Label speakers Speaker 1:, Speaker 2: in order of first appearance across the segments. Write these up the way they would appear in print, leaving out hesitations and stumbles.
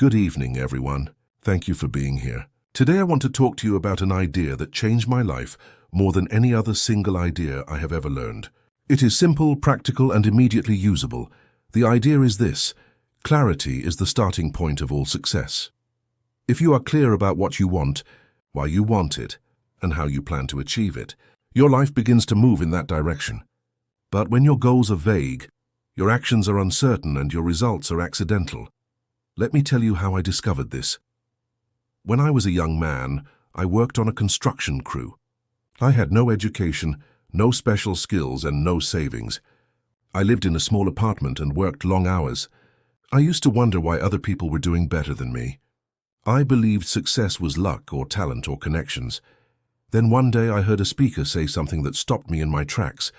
Speaker 1: Good evening, everyone. Thank you for being here. Today I want to talk to you about an idea that changed my life more than any other single idea I have ever learned. It is simple, practical, and immediately usable. The idea is this: clarity is the starting point of all success. If you are clear about what you want, why you want it, and how you plan to achieve it, your life begins to move in that direction. But when your goals are vague, your actions are uncertain, and your results are accidental. Let me tell you how I discovered this. When I was a young man, I worked on a construction crew. I had no education, no special skills, and no savings. I lived in a small apartment and worked long hours. I used to wonder why other people were doing better than me. I believed success was luck or talent or connections. Then one day I heard a speaker say something that stopped me in my tracks.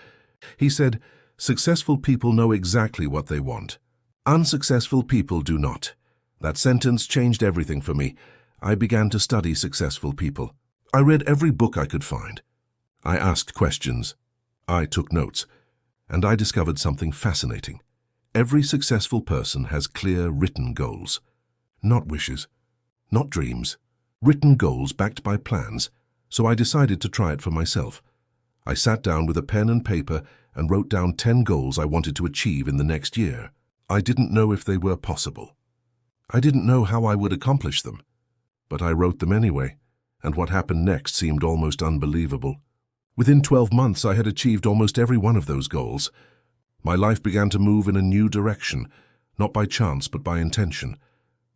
Speaker 1: He said, "Successful people know exactly what they want. Unsuccessful people do not." That sentence changed everything for me. I began to study successful people. I read every book I could find. I asked questions. I took notes. And I discovered something fascinating. Every successful person has clear, written goals. Not wishes, not dreams. Written goals backed by plans. So I decided to try it for myself. I sat down with a pen and paper and wrote down 10 goals I wanted to achieve in the next year. I didn't know if they were possible. I didn't know how I would accomplish them. But I wrote them anyway, and what happened next seemed almost unbelievable. Within 12 months, I had achieved almost every one of those goals. My life began to move in a new direction, not by chance but by intention.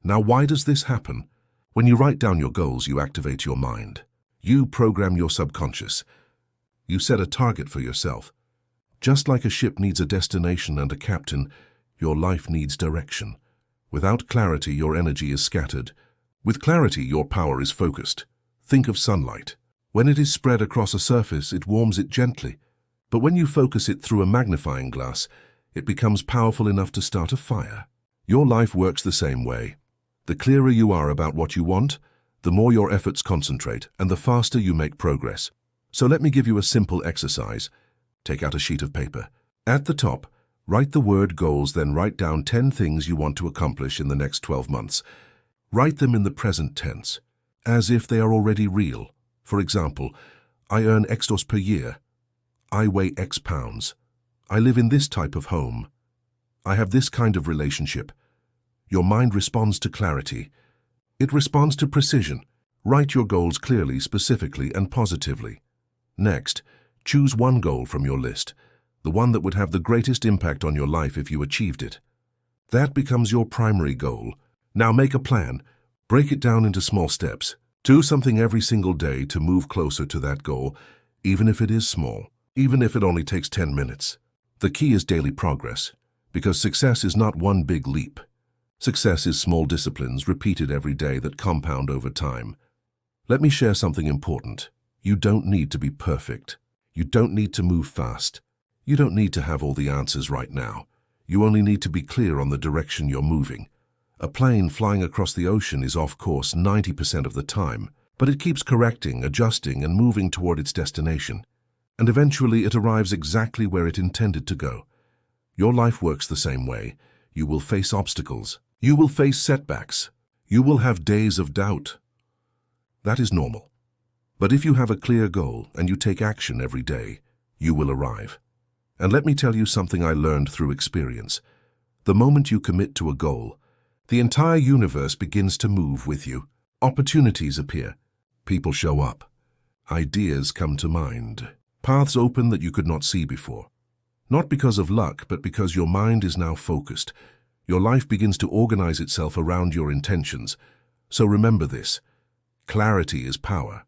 Speaker 1: Now, why does this happen? When you write down your goals, you activate your mind. You program your subconscious. You set a target for yourself. Just like a ship needs a destination and a captain, your life needs direction. Without clarity, your energy is scattered. With clarity, your power is focused. Think of sunlight. When it is spread across a surface, it warms it gently. But when you focus it through a magnifying glass, it becomes powerful enough to start a fire. Your life works the same way. The clearer you are about what you want, the more your efforts concentrate, and the faster you make progress. So let me give you a simple exercise. Take out a sheet of paper. At the top, write the word goals, then write down 10 things you want to accomplish in the next 12 months. Write them in the present tense, as if they are already real. For example, I earn X dollars per year. I weigh X pounds. I live in this type of home. I have this kind of relationship. Your mind responds to clarity. It responds to precision. Write your goals clearly, specifically, and positively. Next, choose one goal from your list, the one that would have the greatest impact on your life if you achieved it. That becomes your primary goal. Now make a plan. Break it down into small steps. Do something every single day to move closer to that goal, even if it is small, even if it only takes 10 minutes. The key is daily progress, because success is not one big leap. Success is small disciplines repeated every day that compound over time. Let me share something important. You don't need to be perfect. You don't need to move fast. You don't need to have all the answers right now. You only need to be clear on the direction you're moving. A plane flying across the ocean is off course 90% of the time, but it keeps correcting, adjusting, and moving toward its destination. And eventually it arrives exactly where it intended to go. Your life works the same way. You will face obstacles. You will face setbacks. You will have days of doubt. That is normal. But if you have a clear goal and you take action every day, you will arrive. And let me tell you something I learned through experience. The moment you commit to a goal, the entire universe begins to move with you. Opportunities appear. People show up. Ideas come to mind. Paths open that you could not see before. Not because of luck, but because your mind is now focused. Your life begins to organize itself around your intentions. So remember this: clarity is power.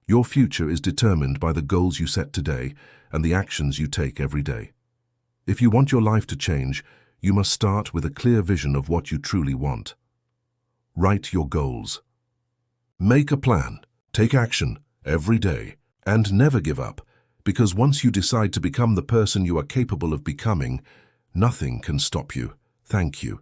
Speaker 1: Your future is determined by the goals you set today and the actions you take every day. If you want your life to change, you must start with a clear vision of what you truly want. Write your goals. Make a plan. Take action every day and never give up, because once you decide to become the person you are capable of becoming, nothing can stop you. Thank you.